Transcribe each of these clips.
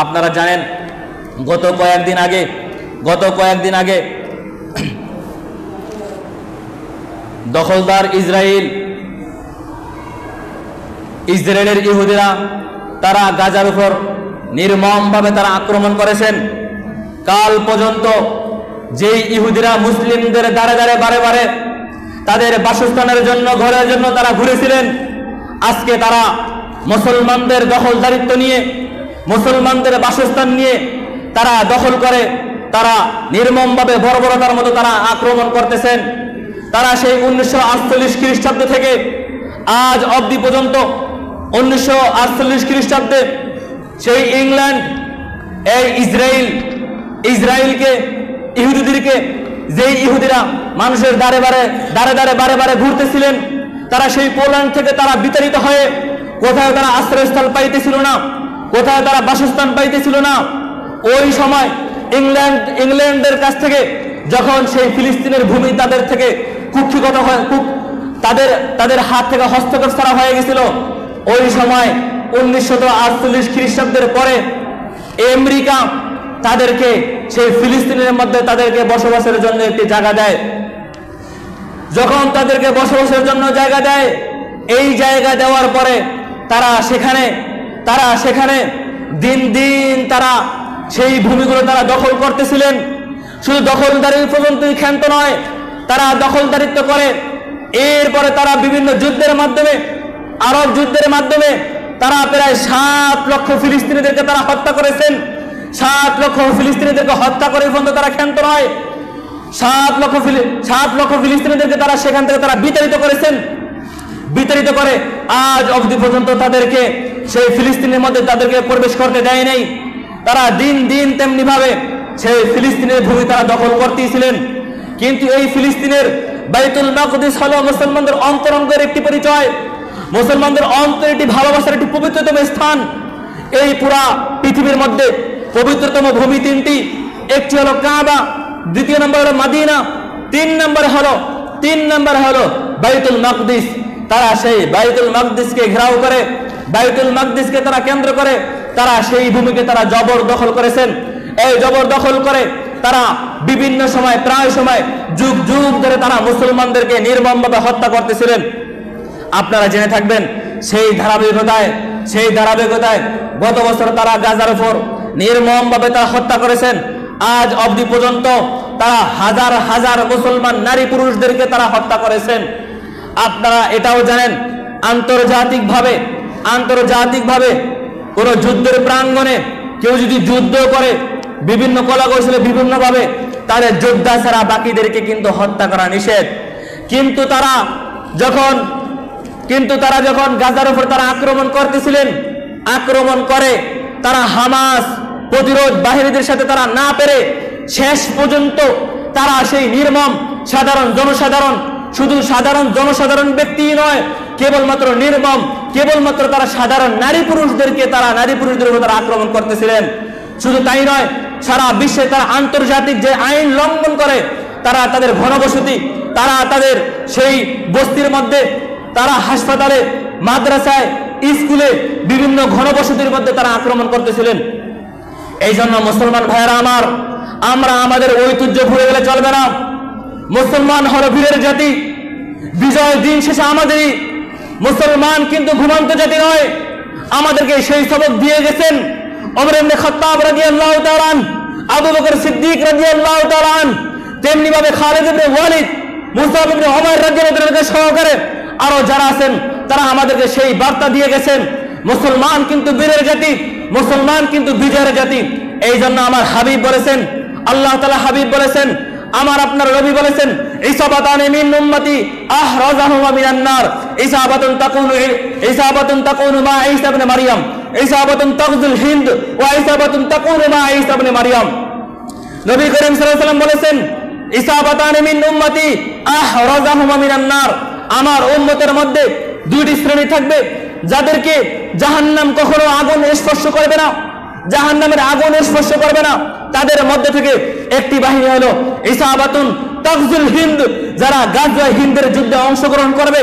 আপনারা জানেন গত কয়েকদিন আগে দখলদার ইসরায়েলের ইহুদিরা তারা গাজার উপর নির্মমভাবে তারা আক্রমণ করেছেন। কাল পর্যন্ত যেই ইহুদিরা মুসলিমদের দ্বারে দ্বারে বারে বারে তাদের বাসস্থানের জন্য, ঘরের জন্য তারা ঘুরেছিলেন, আজকে তারা মুসলমানদের দখলদারিত্ব নিয়ে, মুসলমানদের বাসস্থান নিয়ে তারা দখল করে তারা নির্মমভাবে বর্বরতার মতো তারা আক্রমণ করতেছেন। তারা সেই 1948 খ্রিস্টাব্দ থেকে আজ অবধি পর্যন্ত 1948 খ্রিস্টাব্দে সেই ইংল্যান্ড, এই ইসরায়েলকে, ইহুদিদেরকে, যেই ইহুদিরা মানুষের দ্বারে দ্বারে বারে বারে ঘুরতেছিলেন, তারা সেই পোল্যান্ড থেকে তারা বিতাড়িত হয়ে কোথায় তারা আশ্রয়স্থল পাইতেছিল না, কোথায় তারা বাসস্থান পাইতেছিল না। ওই সময় ইংল্যান্ডের কাছ থেকে যখন সেই ফিলিস্তিনের ভূমি তাদের থেকে কুক্ষিগত হয়, তাদের হাত থেকে হস্তক্ষেপ ছাড়া হয়ে গেছিল, ওই সময় 1948 খ্রিস্টাব্দের পরে আমেরিকা তাদেরকে সেই ফিলিস্তিনের মধ্যে তাদেরকে বসবাসের জন্য একটি জায়গা দেয়। যখন তাদেরকে বসবাসের জন্য জায়গা দেয়, এই জায়গা দেওয়ার পরে তারা সেখানে দিন দিন তারা সেই ভূমিগুলো তারা দখল করতেছিলেন। শুধু দখলদারি পর্যন্তই ক্ষান্ত নয়, তারা দখলদারিত্ব করে এরপরে তারা বিভিন্ন যুদ্ধের মাধ্যমে, আরব যুদ্ধের মাধ্যমে তারা প্রায় 7 লক্ষ ফিলিস্তিনিদেরকে তারা হত্যা করেছেন। 7 লক্ষ ফিলিস্তিনিদেরকে হত্যা করে পর্যন্ত তারা ক্ষান্ত নয়, 7 লক্ষ ফিলিস্তিনিদেরকে তারা সেখান থেকে তারা বিতাড়িত করেছেন। বিতাড়িত করে আজ অবধি পর্যন্ত তাদেরকে সেই ফিলিস্তিনের মধ্যে তাদেরকে প্রবেশ করতে দেয় নাই। তারা দিন দিন তেমনি ভাবে সেই ফিলিস্তিনের ভূমি তারা দখল করতেছিলেন। কিন্তু এই ফিলিস্তিনের বাইতুল মাকদিস হলো মুসলমানদের অন্তরঙ্গের একটি পরিচয়, মুসলমানদের অন্তরের একটি ভালোবাসার একটি পবিত্রতম স্থান। এই পুরা পৃথিবীর মধ্যে পবিত্রতম ভূমি 3টি, একটি হলো কাবা, দ্বিতীয় নম্বর হলো মদিনা, 3 নম্বর হলো বাইতুল মাকদিস। তারা সেই বাইতুল মাকদিসকে ঘেরাও করে, বাইতুল মাকদিসকে তারা কেন্দ্র করে তারা সেই ভূমিকে তারা জবরদখল করেছেন। এই জবরদখল করে তারা বিভিন্ন সময়, প্রায় সময় যুগ যুগ ধরে তারা মুসলমানদেরকে নির্মমভাবে হত্যা করতেছিলেন। আপনারা জেনে থাকবেন সেই ধারাবাহিকতায় গত বছর তারা গাজার উপর নির্মমভাবে তারা হত্যা করেছেন। আজ অবধি পর্যন্ত তারা হাজার হাজার মুসলমান নারী পুরুষদেরকে তারা হত্যা করেছেন। আপনারা এটাও জানেন আন্তর্জাতিকভাবে কোন যুদ্ধের প্রাঙ্গণে কেউ যদি যুদ্ধ করে বিভিন্ন কলাকৌশলে বিভিন্নভাবে, তাদের যোদ্ধা ছাড়া বাকিদেরকে কিন্তু হত্যা করা নিষেধ। কিন্তু তারা যখন গাজার উপর তারা আক্রমণ করতেছিলেন, আক্রমণ করে তারা হামাস প্রতিরোধ বাহিনীদের সাথে তারা না পেরে শেষ পর্যন্ত তারা সেই নির্মম সাধারণ জনসাধারণ, শুধু সাধারণ জনসাধারণ ব্যক্তি নয়, কেবলমাত্র তারা সাধারণ নারী পুরুষদের উপর তারা আক্রমণ করতেছিলেন। শুধু তাই নয়, সারা বিশ্বে তারা আন্তর্জাতিক যে আইন লঙ্ঘন করে, তারা তাদের ঘনবসতি, তারা তাদের সেই বস্তির মধ্যে, তারা হাসপাতালে, মাদ্রাসায়, স্কুলে, বিভিন্ন ঘনবসতির মধ্যে তারা আক্রমণ করতেছিলেন। এই জন্য মুসলমান ভাইয়েরা আমার, আমরা আমাদের ঐতিহ্য ভুলে গেলে চলবে না। মুসলমান হলো বীরের জাতি, বিজয় দিন শেষে আমাদেরই। মুসলমান কিন্তু ঘুমন্ত জাতি নয়। আমাদেরকে সেই সবক দিয়ে গেছেন ওমর ইবনে খাত্তাব রাদিয়াল্লাহু তাআলা আনহু, আবু বকর সিদ্দিক রাদিয়াল্লাহু তাআলা আনহু, তেমনি ভাবে খালিদ ইবনে ওয়ালিদ, মুসআব ইবনে উমাইর রাদিয়াল্লাহু তাআলা সহকারে আরো যারা আছেন তারা আমাদেরকে সেই বার্তা দিয়ে গেছেন, মুসলমান কিন্তু বীরের জাতি, মুসলমান কিন্তু বিজয়ের জাতি। এই জন্য আমার হাবিব বলেছেন, আল্লাহ তাআলা হাবিব বলেছেন, আমার আপনার নবী বলেছেন, ইসাবাতানি মিন উম্মতি আহরাজাহুমা মিনান নার, ইসাবাতুন তাকুনু মা ঈসা ইবনে মারইয়াম, ইসাবাতুন তাগজুল হিন্দ ওয়া ইসাবাতুন তাকুনু মা ঈসা ইবনে মারইয়াম। নবী করিম সাল্লাল্লাহু আলাইহি ওয়াসাল্লাম বলেছেন, ইসাবাতানি মিন উম্মতি আহরাজাহুমা মিনান নার, আমার উম্মতের মধ্যে 2টি শ্রেণী থাকবে যাদেরকে জাহান্নাম কখনো আগুন স্পর্শ করবে না, জাহান্নামের আগুন স্পর্শ করবে না। তাদের মধ্যে থেকে একটি বাহিনী হলো ইসাবাতুন তাগজুল হিন্দ, যারা গাজওয়ায়ে হিন্দের যুদ্ধে অংশগ্রহণ করবে।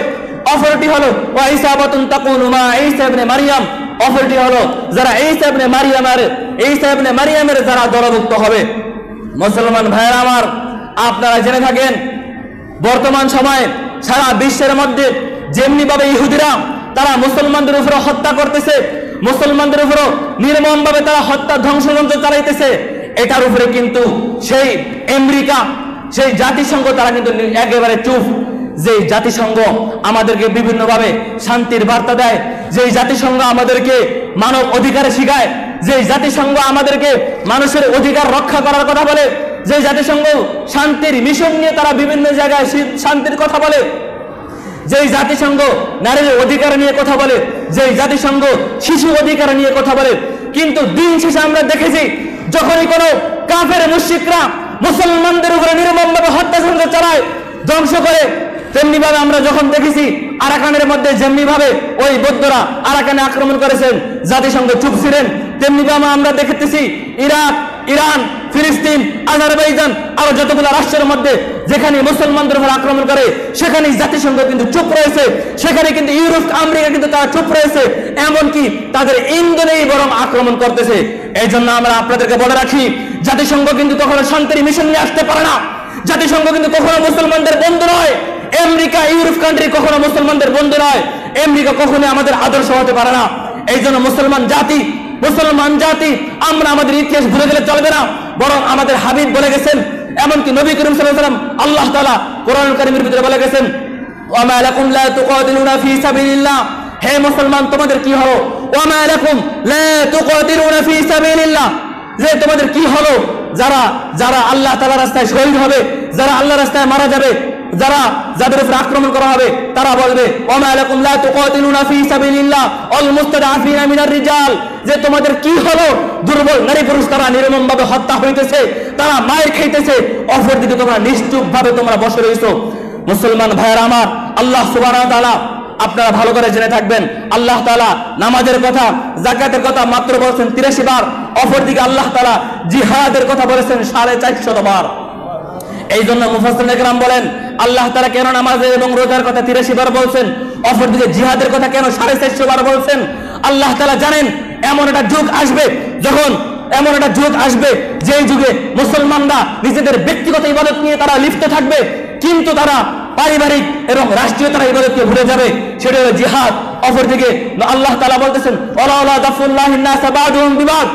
অপরটি হলো ওয়া ইসাবাতুন তাকুনু মা ঈসা ইবনে মারইয়াম, অপরটি হলো যারা ঈসা ইবনে মারিয়ামের যারা দলভুক্ত হবে। মুসলমান ভাইয়েরা আমার, আপনারা জেনে থাকেন বর্তমান সময়ে সারা বিশ্বের মধ্যে যেমনি ভাবে ইহুদিরা তারা মুসলমানদের উপর হত্যা করতেছে, মুসলমানদের উপর নির্মম ভাবে তারা হত্যা ধ্বংসযন্ত্র চালাইতেছে, এটার উপরে কিন্তু সেই আমেরিকা, সেই জাতিসংঘ তারা কিন্তু একেবারে চুপ। যে জাতিসংঘ আমাদেরকে বিভিন্নভাবে শান্তির বার্তা দেয়, যে জাতিসংঘ আমাদেরকে মানব অধিকারে শিখায়, যে জাতিসংঘ আমাদেরকে মানুষের অধিকার রক্ষা করার কথা বলে, যে জাতিসংঘ শান্তির মিশন নিয়ে তারা বিভিন্ন জায়গায় শান্তির কথা বলে, যেই জাতিসংঘ নারীর অধিকার নিয়ে কথা বলে, যেই জাতিসংঘ শিশু অধিকার নিয়ে কথা বলে, কিন্তু দিন শেষে আমরা দেখেছি যখনই কোনো কাফের মুশরিকরা মুসলমানদের উপরে নির্মমভাবে হত্যাযজ্ঞ চালায়, ধ্বংস করে, তেমনি ভাবে আমরা যখন দেখেছি আরাকানের মধ্যে যেমনি ভাবে ওই বৌদ্ধরা আরাকানে আক্রমণ করেছেন, জাতিসংঘ চুপ ছিলেন, তেমনি ভাবে আমরা দেখতেছি ইরাক, ইরান, ফিলিস্তিন, আজারবাইজান আরো যতগুলো রাষ্ট্রের মধ্যে যেখানে মুসলমানদের উপর আক্রমণ করে সেখানে জাতিসংঘ কিন্তু চুপ রয়েছে, সেখানে কিন্তু ইউরোপ, আমেরিকা কিন্তু তারা চুপ রয়েছে, এমনকি তাদের ইন্ধনেই বরং আক্রমণ করতেছে। এই জন্য আমরা আপনাদেরকে বলে রাখি, জাতিসংঘ কিন্তু কখনো শান্তির মিশন নিয়ে আসতে পারে না, জাতিসংঘ কিন্তু কখনো মুসলমানদের বন্ধু নয়, আমেরিকা, ইউরোপ কান্ট্রি কখনো মুসলমানদের বন্ধু নয়, আমেরিকা কখনো আমাদের আদর্শ হতে পারে না। এই জন্য মুসলমান জাতি আমরা আমাদের ইতিহাস ভুলে গেলে চলবে না, বরং আমাদের হাবিব বলে গেছেন, এমনকি নবী করিম সাল্লাল্লাহু আলাইহি ওয়াসাল্লাম আল্লাহ তাআলা কোরআনুল কারীমের ভিতরে বলে গেছেন, ওয়া মা লাকুম লা তুকাতিলুনা ফি সাবিলিল্লাহ, হে মুসলমান তোমাদের কি হলো, ওয়া মা লাকুম লা তুকাতিলুনা ফি সাবিলিল্লাহ, যে তোমাদের কি হলো, যারা আল্লাহ তাআলার রাস্তায় শহীদ হবে, যারা আল্লাহর রাস্তায় মারা যাবে, যাদের উপর আক্রমণ করা হবে, তারা বলবে ওয়া মা লাকুম লা তুকাতিলুনা ফি সাবিলিল্লাহ আল মুস্তাদআফিনা মিনার রিজাল, যে তোমাদের কি হলো, দুর্বল নারী পুরুষ তারা নির্মমভাবে হত্যা হইতেছে, তারা মায়ের খাইতেছে, অপরদিকে তোমরা নিশ্চুপভাবে তোমরা বসে রয়েছো। মুসলমান ভাইয়েরা আমার, আল্লাহ সুবহানাহু ওয়া তাআলা আপনারা ভালো করে জেনে থাকবেন, আল্লাহ তাআলা নামাজের কথা, যাকাতের কথা মাত্র বলেছেন 83 বার, অপরদিকে আল্লাহ তাআলা জিহাদের কথা বলেছেন 450 বার। এই জন্য মুফাসসিরিন ইকরাম বলেন, আল্লাহ তাআলা কেন নামাজের এবং রোজার কথা 83 বার বলছেন, অপরদিকে জিহাদের কথা কেন 450 বার বলছেন? আল্লাহ তাআলা জানেন এমন একটা যুগ আসবে যেই যুগে মুসলমানরা নিজেদের ব্যক্তিগত ইবাদত নিয়ে তারা লিপ্ত থাকবে, কিন্তু তারা পারিবারিক এবং রাষ্ট্রীয় তারা ইবাদতকে ভুলে যাবে, সেটা হলো জিহাদ। অপরদিকে আল্লাহ তাআলা বলতেছেন, ওয়ালা দাফুল্লাহিন নাস বা'দুহুম বিবাদ,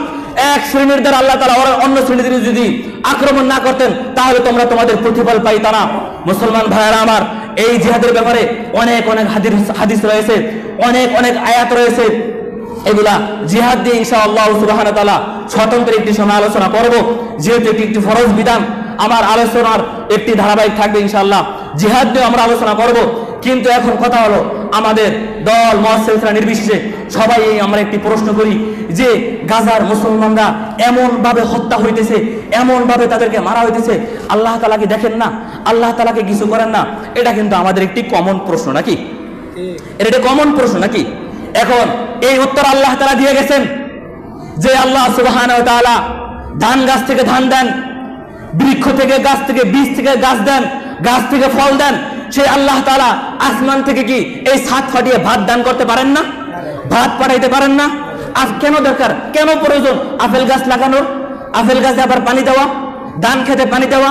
এক শ্রেণীর দ্বারা আল্লাহ তাআলা অন্য শ্রেণীদের যদি আক্রমণ না করতেন তাহলে তোমরা তোমাদের প্রতিফল পাইতা না। মুসলমান ভাইয়েরা আমার, এই জিহাদের ব্যাপারে অনেক হাদিস রয়েছে, অনেক আয়াত রয়েছে, এগুলা জিহাদ দিয়ে ইনশাআল্লাহ সুবহানাহু ওয়া তাআলা স্বতন্ত্র একটি সময় আলোচনা করব, যেহেতু এটি একটি ফরজ বিধান। আমার আলোচনার একটি ধারাবাহিক থাকবে ইনশাআল্লাহ, জিহাদ দিয়ে আমরা আলোচনা করব। কিন্তু এখন কথা হলো, আমাদের দল মত সিলসিলা নির্বিশেষে সবাই আমরা একটি প্রশ্ন করি যে গাজার মুসলমানরা এমন ভাবে হত্যা হইতেছে, এমন ভাবে তাদেরকে মারা হইতেছে, আল্লাহ তাআলাকে দেখেন না, আল্লাহ তাআলাকে কিছু করেন না? এটা কিন্তু আমাদের একটি কমন প্রশ্ন নাকি? এটা কমন প্রশ্ন নাকি? এখন এই উত্তর আল্লাহ তাআলা দিয়ে গেছেন যে আল্লাহ সুবহানাহু ওয়া তাআলা ধান গাছ থেকে ধান দেন, বৃক্ষ থেকে গাছ থেকে বীজ থেকে গাছ দেন, গাছ থেকে ফল দেন। সেই আল্লাহ তাআলা আসমান থেকে কি এই ছাদ ফাটিয়ে ভাত দান করতে পারেন না? ভাত পাঠাইতে পারেন না? আর কেন দরকার, কেন প্রয়োজন আপেল গাছ লাগানোর, আপেল গাছে আবার পানি দেওয়া, ধান খেতে পানি দেওয়া,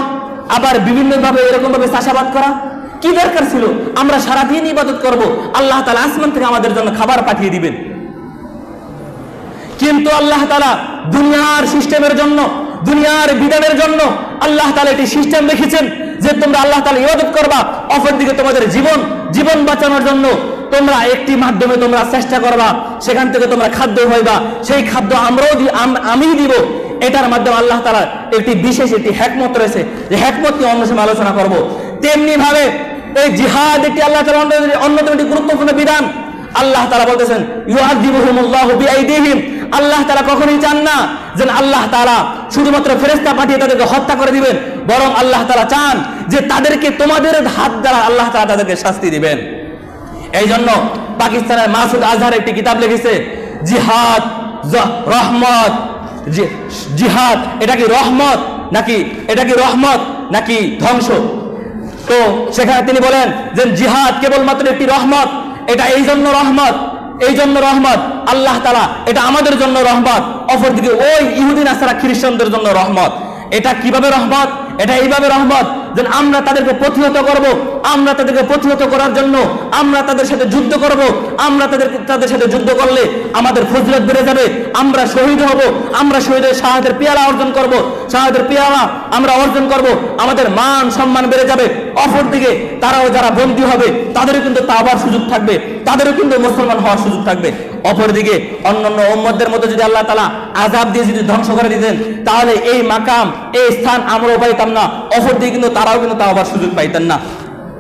আবার বিভিন্নভাবে এরকম ভাবে চাষাবাদ করা? কি দরকার ছিল? আমরা সারাদিন ইবাদত করব, আল্লাহ তাআলা আসমান থেকে আমাদের জন্য খাবার পাঠিয়ে দিবেন। কিন্তু আল্লাহ তাআলা দুনিয়ার সিস্টেমের জন্য, দুনিয়ার বিধানের জন্য আল্লাহ তাআলা একটি সিস্টেম রেখেছেন যে তোমরা আল্লাহ তাআলা ইবাদত করবা, অপরদিকে তোমাদের জীবন বাঁচানোর জন্য তোমরা একটি মাধ্যমে তোমরা চেষ্টা করবা, সেখান থেকে তোমরা খাদ্য হইবা, সেই খাদ্য আমি দিব। এটার মাধ্যমে আল্লাহ তাআলা একটি বিশেষ একটি হিকমত রয়েছে, যে হিকমত নিয়ে অন্য সময় আলোচনা করব। তেমনি ভাবে এই জিহাদ একটি আল্লাহ তাআলার অন্যতম একটি গুরুত্বপূর্ণ বিধান। আল্লাহ তাআলা বলতেছেন, ইউআযিবুহুমুল্লাহু বিআইদিহিম, আল্লাহ তাআলা কখনোই চান না যে আল্লাহ তাআলা শুধুমাত্র ফেরেশতা পাঠিয়ে তাদেরকে হত্যা করে দিবেন, বরং আল্লাহ তাআলা চান যে তাদেরকে তোমাদের হাত দ্বারা আল্লাহ তাআলা তাদেরকে শাস্তি দিবেন। এই জন্য পাকিস্তানের মাসুদ আজহার একটি কিতাব লিখেছে, জিহাদ রহমত, জিহাদ এটা কি রহমত নাকি ধ্বংস? তো সেখানে তিনি বলেন যে জিহাদ কেবলমাত্র একটি রহমত। এটা এই জন্য রহমত এই জন্য রহমত, আল্লাহ তাআলা এটা আমাদের জন্য রহমত, অপরদিকে ওই ইহুদি নাসারা খ্রিস্টানদের জন্য রহমত। এটা কিভাবে রহমত? এটা এইভাবে রহমত যে আমরা তাদেরকে প্রতিহত করব, আমরা তাদেরকে প্রতিহত করার জন্য আমরা তাদের সাথে যুদ্ধ করব, আমরা তাদের সাথে যুদ্ধ করলে আমাদের ফজিলত বেড়ে যাবে, আমরা শহীদ হব, আমরা শহীদের শাহাদাতের পেয়ালা অর্জন করব, শাহাদাতের পেয়ালা আমরা অর্জন করব, আমাদের মান সম্মান বেড়ে যাবে। অপরদিকে তারাও যারা বন্দী হবে তাদেরও কিন্তু তাওবার সুযোগ থাকবে, তাদেরও কিন্তু মুসলমান হওয়ার সুযোগ থাকবে। অপরদিকে অন্যান্য উম্মতদের মধ্যে যদি আল্লাহ তাআলা আযাব দিয়ে যদি ধ্বংস করে দিতেন তাহলে এই মাকাম, এই স্থান আমরাও পাইতাম না, অপরদিকে কিন্তু তারাও কিন্তু তাওবার সুযোগ পাইতেন না।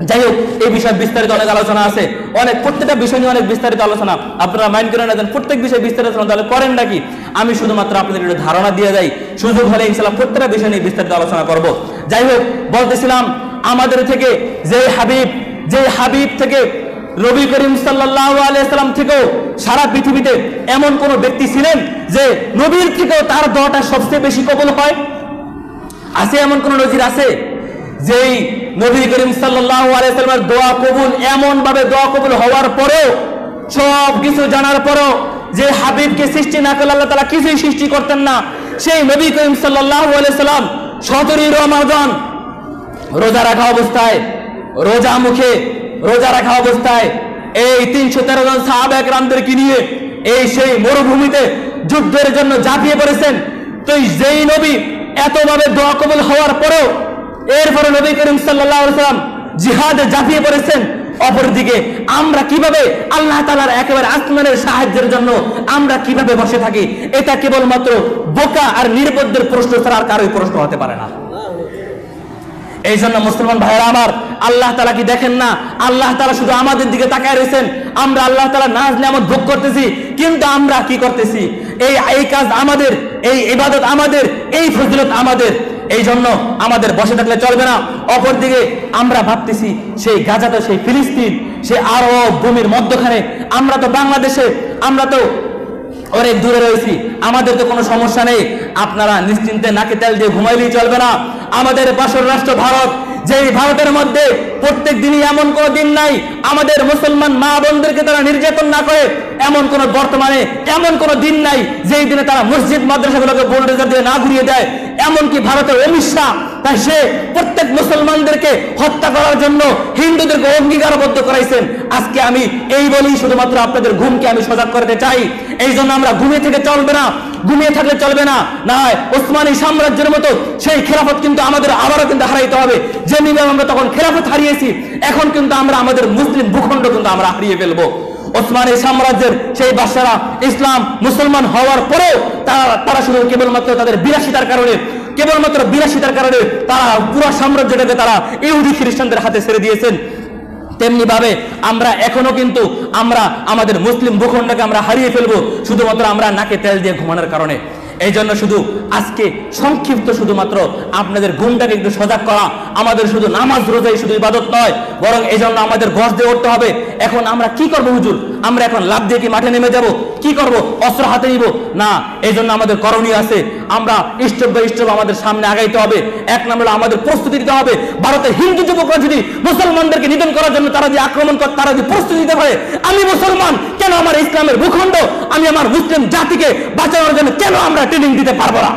যাই হোক, এই বিষয়ে বিস্তারিত অনেক আলোচনা আছে, অনেক প্রত্যেকটা বিষয় নিয়ে অনেক বিস্তারিত আলোচনা। আপনারা মাইন্ড করেন না, প্রত্যেক বিষয়ে বিস্তারিত আলোচনা তাহলে করেন নাকি? আমি শুধুমাত্র আপনাদের একটু ধারণা দিয়ে যাই, সুযোগ হলে ইনশাআল্লাহ প্রত্যেকটা বিষয় নিয়ে বিস্তারিত আলোচনা করব। যাই হোক, বলতেছিলাম আমাদের থেকে যে হাবিব থেকে নবী করিম সাল্লাল্লাহু আলাইহি সাল্লাম থেকেও সারা পৃথিবীতে এমন কোন ব্যক্তি ছিলেন যে নবীর থেকেও তার দোয়াটা সবচেয়ে বেশি কবুল হয়? আছে এমন কোন নজির আছে? যেই নবী করিম সাল্লাল্লাহু আলাইহি সাল্লামের দোয়া কবুল, এমন ভাবে দোয়া কবুল হওয়ার পরেও, সব কিছু জানার পরেও, যে হাবিবকে সৃষ্টি না করলে আল্লাহ তাআলা কিছুই সৃষ্টি করতেন না, সেই নবী করিম সাল্লাল্লাহু আলাইহি সাল্লাম 17 রমাদান রোজা রাখা অবস্থায়, রোজা মুখে রোজা রাখা অবস্থায় এই 313 জন সাহাবা একরামদেরকে নিয়ে এই সেই মরুভূমিতে যুদ্ধের জন্য ঝাঁপিয়ে পড়েছেন। তো যেই নবী এতভাবে দোয়া কবুল হওয়ার পরেও এরপরে নবী করিম সাল্লাল্লাহু আলাইহি ওয়াসাল্লাম জিহাদে ঝাঁপিয়ে পড়েছেন, অপরদিকে আমরা কিভাবে আল্লাহ তাআলার একেবারে আসমানের সাহায্যের জন্য আমরা কিভাবে বসে থাকি? এটা কেবলমাত্র বোকা আর নির্বোধের প্রশ্ন ছাড়া আর কারোই প্রশ্ন হতে পারে না। এই জন্য মুসলমান ভাইরা আমার, আল্লাহ তাআলা কি দেখেন না? আল্লাহ তাআলা শুধু আমাদের দিকে তাকায় রয়েছেন। আমরা আল্লাহ তাআলা নাজ নিয়ামত ভোগ করতেছি, কিন্তু আমরা কি করতেছি? এই কাজ আমাদের, এই ইবাদত আমাদের, এই ফজিলত আমাদের। এই জন্য আমাদের বসে থাকলে চলবে না। অপরদিকে আমরা ভাবতেছি সেই গাজাতে, সেই ফিলিস্তিন, সেই আরব ভূমির মধ্যখানে, আমরা তো বাংলাদেশে, আমরা তো অনেক দূরে রয়েছি, আমাদের তো কোনো সমস্যা নেই। আপনারা নিশ্চিন্তে নাকে তেল দিয়ে ঘুমাইলেই চলবে না। আমাদের পাশের রাষ্ট্র ভারত, যেই ভারতের মধ্যে প্রত্যেক দিনই এমন কোনো দিন নাই আমাদের মুসলমান মা বোনদেরকে তারা নির্যাতন না করে, এমন কোন বর্তমানে এমন কোন দিন নাই যেই দিনে তারা মসজিদ মাদ্রাসাগুলোকে বুলডোজার দিয়ে না ঘুরিয়ে দেয়। এমনকি ভারতের অমিত শাহ, তাই সে প্রত্যেক মুসলমানদেরকে হত্যা করার জন্য হিন্দুদেরকে অঙ্গীকারবদ্ধ করাইছেন। আজকে আমি এই বলেই শুধুমাত্র আপনাদের ঘুমকে আমি সজাগ করতে চাই। এই জন্য আমরা ঘুমিয়ে থেকে চলবে না, ঘুমিয়ে থাকলে চলবে না। না হয় ওসমানী সাম্রাজ্যের মতো সেই খেলাফত কিন্তু আমাদের আবারও কিন্তু হারাইতে হবে। যেভাবে আমরা তখন খেলাফত হারিয়েছি, এখন কিন্তু আমরা আমাদের মুসলিম ভূখণ্ড কিন্তু আমরা হারিয়ে ফেলবো। ওসমানী সাম্রাজ্যের সেই বাদশারা ইসলাম মুসলমান হওয়ার পরেও তারা শুধু কেবলমাত্র তাদের বিলাসিতার কারণে, তারা পুরো সাম্রাজ্যটাকে তারা ইহুদি খ্রিস্টানদের হাতে ছেড়ে দিয়েছেন। তেমনি ভাবে আমরা এখনো কিন্তু আমরা আমাদের মুসলিম ভূখণ্ডকে আমরা হারিয়ে ফেলবো শুধুমাত্র আমরা নাকে তেল দিয়ে ঘুমানোর কারণে। এই জন্য শুধু আজকে সংক্ষিপ্ত শুধুমাত্র আপনাদের ঘুমটাকে একটু সজাগ করা, আমাদের শুধু নামাজ রোজাই শুধু ইবাদত নয়, বরং এই জন্য আমাদের গজ দিয়ে উঠতে হবে। এখন আমরা কি করবো হুজুর? আমরা এখন লাভ দিয়ে কি মাঠে নেমে যাব? কি করব? অস্ত্র হাতে নিব না। এই জন্য আমাদের করণীয় আছে, আমরা স্টেপ বাই স্টেপ আমাদের সামনে আগাইতে হবে। এক নম্বরে আমাদের প্রস্তুতি নিতে হবে। ভারতের হিন্দু যুবকরা যদি মুসলমানদেরকে নিধন করার জন্য তারা যদি আক্রমণ করে, তারা যদি প্রস্তুতি নিতে পারে, আমি মুসলমান, কেন আমার ইসলামের ভূখণ্ড, আমি আমার মুসলিম জাতিকে বাঁচানোর জন্য কেন আমরা ট্রেনিং দিতে পারবো না?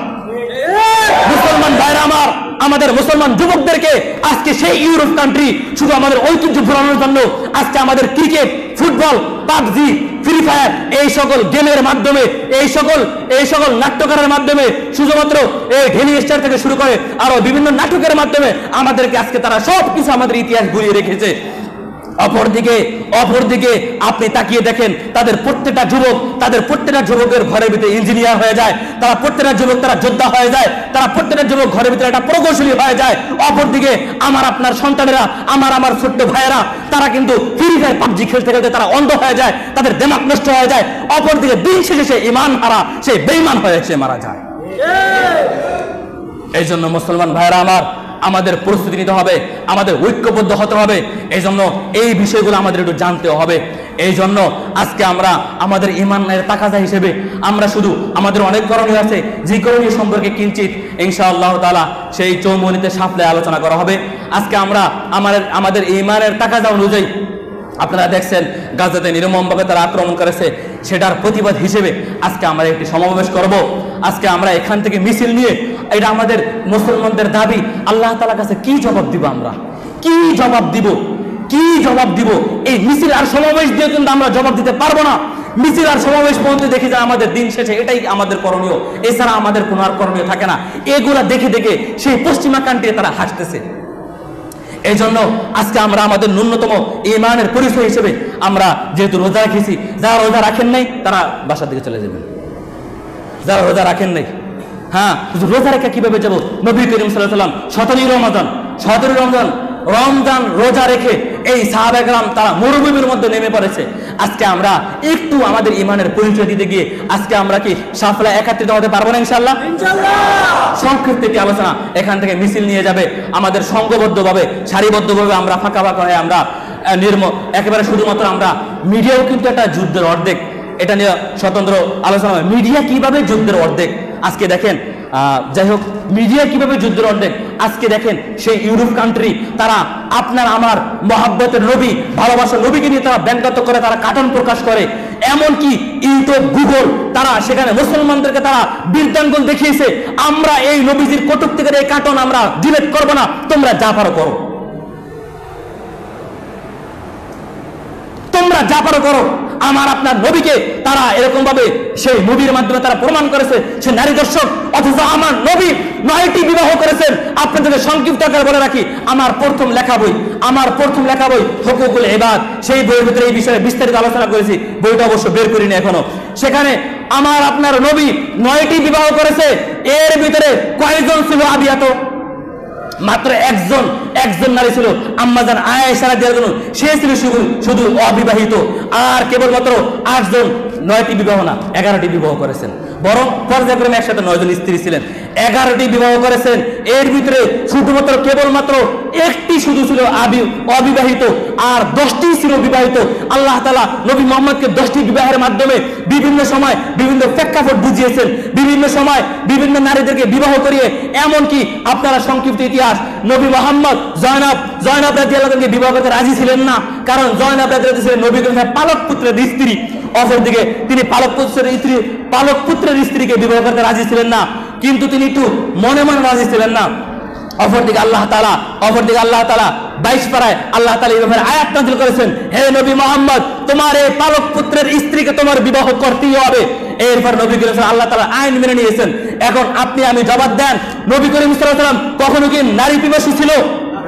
মুসলমান ভাইরা আমার, আমাদের মুসলমান যুবকদেরকে আজকে সেই ইউরোপ কান্ট্রি শুধু আমাদের ঐতিহ্য ফেরানোর জন্য আজকে আমাদের cricket, football, PUBG, free fire এই সকল গেমের মাধ্যমে, এই সকল নাট্যকারের মাধ্যমে, শুধুমাত্র এই ঢেলি স্টার থেকে শুরু করে আরো বিভিন্ন নাটকের মাধ্যমে আমাদেরকে আজকে তারা সবকিছু আমাদের ইতিহাস গুলিয়ে রেখেছে। অপরদিকে আপনি তাকিয়ে দেখেন, তাদের প্রত্যেকটা যুবকের ঘরের ভিতরে ইঞ্জিনিয়ার হয়ে যায়, তারা প্রত্যেকটা যুবক তারা যোদ্ধা হয়ে যায়, তারা প্রত্যেকটা যুবক ঘরের ভিতরে একটা প্রকৌশলী হয়ে যায়। অপরদিকে আপনার সন্তানেরা, আমার ছোট্ট ভাইয়েরা, তারা কিন্তু ফ্রি ফায়ার পাবজি খেলতে খেলতে তারা অন্ধ হয়ে যায়, তাদের দিমাগ নষ্ট হয়ে যায়। অপরদিকে দিন শেষে সে ঈমান হারা, সে বেঈমান হয়ে সে মারা যায়। এই জন্য মুসলমান ভাইয়েরা আমার, আমাদের প্রস্তুতি নিতে হবে, আমাদের ঐক্যবদ্ধ হতে হবে। এই জন্য এই বিষয়গুলো আমাদের একটু জানতে হবে। এই জন্য আজকে আমরা আমাদের ঈমানের তাকাজা হিসেবে আমরা শুধু আমাদের অনেক করণীয় আছে, যে করণীয় সম্পর্কে কিঞ্চিত ইনশাআল্লাহ তাআলা সেই চৌমুহনীতে সাফল্যে আলোচনা করা হবে। আজকে আমরা আমাদের ঈমানের তাকাজা অনুযায়ী আপনারা দেখছেন গাজাতে নির্মমভাবে তারা আক্রমণ করেছে, সেটার প্রতিবাদ হিসেবে আজকে আমরা একটি সমাবেশ করব। আজকে আমরা এখান থেকে মিছিল নিয়ে, এটা আমাদের মুসলমানদের দাবি, আল্লাহ তাআলার কাছে কি জবাব দিব? আমরা কি জবাব দিব? কি জবাব দিব? এই মিছিল আর সমাবেশ দিয়ে কিন্তু আমরা জবাব দিতে পারবো না। মিছিল আর সমাবেশ পর্যন্ত দেখি যে আমাদের দিন শেষে এটাই আমাদের করণীয়, এছাড়া আমাদের কোনো আর করণীয় থাকে না। এগুলা দেখে দেখে সেই পশ্চিমা কান্ট্রি তারা হাসতেছে। এই জন্য আজকে আমরা আমাদের ন্যূনতম ঈমানের পরিচয় হিসেবে আমরা যেহেতু রোজা রেখেছি, যারা রোজা রাখেন নাই তারা বাসার দিকে চলে যাবেন। যারা রোজা রাখেন নাই, হ্যাঁ, রোজা রেখে কিভাবে যাবো? নবী করিম সাল্লাল্লাহু আলাইহি ওয়াসাল্লাম 17 রমজান রোজা রেখে এই সাহাবায়ে কেরাম তারা মরুভূমির মধ্যে নেমে পড়েছে। আজকে আমরা একটু আমাদের ঈমানের পরিচয় দিতে গিয়ে আজকে আমরা কি সাফলা একত্রিত হতে পারবো না? ইনশাআল্লাহ। সংক্ষিপ্ত একটি আলোচনা এখান থেকে মিছিল নিয়ে যাবে আমাদের সংঘবদ্ধভাবে, সারিবদ্ধভাবে আমরা ফাঁকা ফাঁকা হয়ে আমরা একেবারে শুধুমাত্র আমরা মিডিয়াও কিন্তু একটা যুদ্ধের অর্ধেক, এটা নিয়ে স্বতন্ত্র আলোচনা হবে। মিডিয়া কিভাবে যুদ্ধের অর্ধেক আজকে দেখেন, যাই হোক, মিডিয়া কিভাবে যুদ্ধের অর্ধেক আজকে দেখেন। সেই ইউরোপ কান্ট্রি তারা আপনার আমার মহাব্বতের নবী, ভালোবাসার নবীকে নিয়ে তারা ব্যঙ্গাত্মক করে, তারা কার্টুন প্রকাশ করে। এমনকি ইউটিউব, গুগল তারা সেখানে মুসলমানদেরকে তারা বীরদাঙ্গল দেখিয়েছে, আমরা এই নবীজির কটূক্তির এই কার্টুন আমরা ডিলিট করবো না, তোমরা যা পারো করো, তোমরা যা পারো করো। আমার আপনার নবীকে তারা এরকম ভাবে সেই নবীর মাধ্যমে তারা প্রমাণ করেছে সে নারী দর্শক, অথচ আমার নবী 9টি বিবাহ করেছেন। আপনাদেরকে সংক্ষিপ্ত আকারে বলে রাখি, আমার প্রথম লেখা বই হুকুকুল ইবাদ, সেই বইয়ের ভিতরে এই বিষয়ে বিস্তারিত আলোচনা করেছি। বইটা অবশ্য বের করিনি এখনো। সেখানে আমার আপনার নবী 9টি বিবাহ করেছে। এর ভিতরে কয়জন ছিল আবিয়াত? মাত্র একজন নারী ছিল, আম্মাজান আয়েশা রাদিয়াল্লাহু আনহা, সে ছিল শুধু অবিবাহিত। আর কেবলমাত্র 8 জন, 9টি বিবাহ না, 11টি বিবাহ করেছেন। বরং পর্যায়ক্রমে একসাথে 9 জন স্ত্রী ছিলেন, 11টি বিবাহ করেছেন। এর ভিতরে শুধুমাত্র কেবলমাত্র একটি শুধু ছিল অবিবাহিত, আর 10টি ছিল বিবাহিত। আল্লাহ তাআলা নবী মুহাম্মদকে 10টি বিবাহের মাধ্যমে বিভিন্ন সময় বিভিন্ন প্রেক্ষাপট বুঝিয়েছেন, বিভিন্ন সময় বিভিন্ন নারীদেরকে বিবাহ করিয়ে। এমনকি আপনারা সংক্ষিপ্ত ইতিহাস, নবী মুহাম্মদ জয়নব রাদিয়াল্লাহু আনহাকে বিবাহ করতে রাজি ছিলেন না, কারণ জয়নব রাদিয়াল্লাহু ছিলেন নবী করিমের পালক পুত্রের স্ত্রী। অপরদিকে তিনি পালক পুত্রের স্ত্রীকে বিবাহ করতে রাজি ছিলেন না, কিন্তু তিনি একটু মনে মনে রাজি ছিলেন না। অপরদিকে আল্লাহ তাআলা 22 পারায় আল্লাহ তাআলা এই ব্যাপারে আয়াত নাযিল করেছেন, হে নবী মুহাম্মদ, তোমার এই পালক পুত্রের স্ত্রীকে তোমার বিবাহ করতেই হবে। এরপর নবী করিম সাল্লাল্লাহু আলাইহি ওয়াসাল্লাম আল্লাহ তাআলা আইন মেনে নিয়েছেন। এখন আপনি আমি জবাব দেন, নবী করিম সাল্লাল্লাহু আলাইহি ওয়াসাল্লাম কখনো কি নারী পিপাসু ছিল?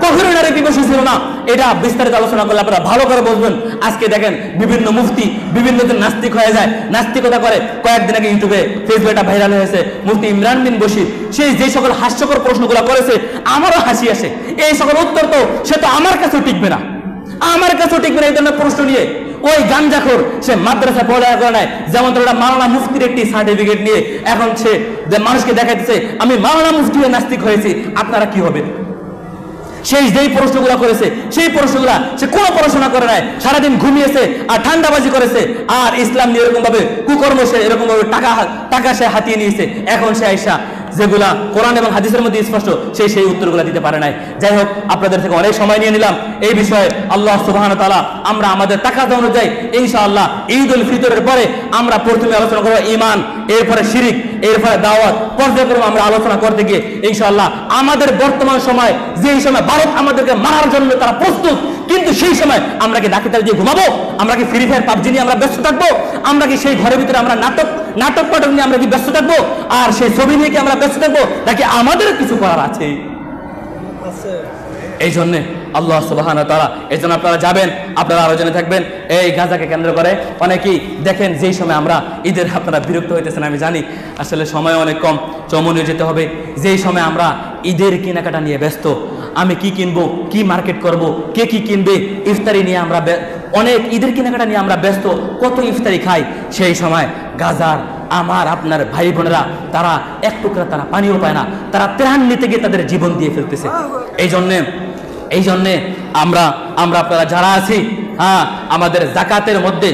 কখনো নারী পিপাসু ছিল না। এটা বিস্তারিত আলোচনা করলে আপনারা ভালো করে বুঝবেন। আজকে দেখেন বিভিন্ন মুফতি বিভিন্ন দিন নাস্তিক হয়ে যায়, নাস্তিকতা করে। কয়েকদিন আগে ইউটিউবে ফেসবুকে এটা ভাইরাল হয়েছে, মুফতি ইমরান বিন বশির, সে যে সকল হাস্যকর প্রশ্নগুলো করেছে আমারও হাসি আসে। এই সকল উত্তর তো সে তো আমার কাছেও টিকবে না, এই ধরনের প্রশ্ন নিয়ে। ওই গাঞ্জাখোর সে মাদ্রাসা পড়ালেখা করে নাই, যেমন তোরা মাওলানা মুফতির একটি সার্টিফিকেট নিয়ে এখন সে মানুষকে দেখাইতেছে আমি মাওলানা মুফতি হয়ে নাস্তিক হয়েছি। আপনারা কি হবে? সেই যেই প্রশ্নগুলো করেছে সেই প্রশ্নগুলা সে কোনো পড়াশোনা করে নাই, সারাদিন ঘুমিয়েছে আর ঠান্ডাবাজি করেছে। আর ইসলাম নিয়ে এরকম ভাবে কুকর্ম সে এরকম ভাবে টাকা সে হাতিয়ে নিয়েছে। এখন সে আইসা যেগুলা কোরআন এবং হাদিসের মধ্যে স্পষ্ট সেই উত্তরগুলো দিতে পারে নাই। যাই হোক, আপনাদের থেকে অনেক সময় নিয়ে নিলাম এই বিষয়ে। আল্লাহ সুবহানাহু ওয়া তাআলা আমরা আমাদের তাকাদা অনুযায়ী ইনশাআল্লাহ ঈদুল ফিতরের পরে আমরা প্রথমে আলোচনা করব ঈমান, এরপরে শিরিক, এরপরে দাওয়াত। পর্যায়ক্রমে আমরা আলোচনা করতে গিয়ে ইনশাআল্লাহ আমাদের বর্তমান সময়, যেই সময় ভারত আমাদেরকে মারার জন্য তারা প্রস্তুত, কিন্তু সেই সময় আমরা কি ডাকিতাল দিয়ে ঘুমাবো? আমরা কি ফ্রি ফায়ার পাবজি নিয়ে আমরা ব্যস্ত থাকবো? আমরা কি সেই ঘরের ভিতরে আমরা নাটক নিয়ে আমরা কি ব্যস্ত থাকবো? আর সেই ছবি নিয়ে কি আমরা ব্যস্ত থাকবো? নাকি আমাদের কিছু করার আছে? এই জন্য আল্লাহ সুবহানাহু ওয়া তাআলা, এই জন্য আপনারা যাবেন, আপনারা আলোচনা থাকবেন। এই গাজাকে কেন্দ্র করে অনেকেই দেখেন যেই সময় আমরা ঈদের, আপনারা বিরক্ত হইতেছেন আমি জানি, আসলে সময় অনেক কম, চমনে যেতে হবে। যেই সময় আমরা ঈদের কেনাকাটা নিয়ে ব্যস্ত, আমি কি কিনবো, কি মার্কেট করব, কে কি কিনবে, ইফতারি নিয়ে আমরা অনেক ঈদের কেনাকাটা নিয়ে আমরা ব্যস্ত, কত ইফতারি খাই। সেই সময় গাজার আমার আপনার ভাই বোনেরা তারা এক টুকরা তারা পানিও পায় না, তারা ত্রাণ নিতে গিয়ে তাদের জীবন দিয়ে ফেলতেছে। এই জন্যে আমরা আপনারা যারা আছি, হ্যাঁ, আমাদের যাকাতের মধ্যে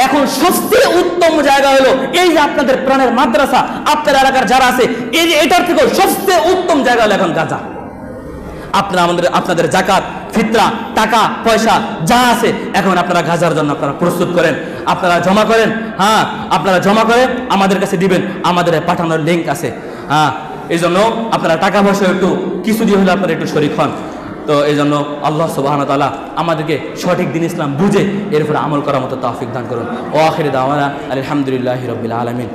এখন সবচেয়ে উত্তম জায়গা হলো এই যে আপনাদের প্রাণের মাদ্রাসা, আপনার এলাকার যারা আছে, এই যে এটার থেকে সবচেয়ে উত্তম জায়গা হলো এখন গাজা। আপনারা আপনাদের জাকাত, ফিতরা, টাকা পয়সা যা আছে এখন আপনারা গাজার জন্য আপনারা প্রস্তুত করেন, আপনারা জমা করেন। হ্যাঁ, আপনারা জমা করে আমাদের কাছে দিবেন, আমাদের পাঠানোর লিঙ্ক আছে। হ্যাঁ, এই জন্য আপনারা টাকা পয়সা একটু কিছু দিয়ে হলে আপনারা একটু শরীক হন। তো এই জন্য আল্লাহ সুবহানাহু ওয়া তাআলা আমাদেরকে সঠিক দিন ইসলাম বুঝে এরপরে আমল করার মতো তৌফিক দান করুন। ওয়া আখিরু দাওয়ানা আলহামদুলিল্লাহি রাব্বিল আলামিন।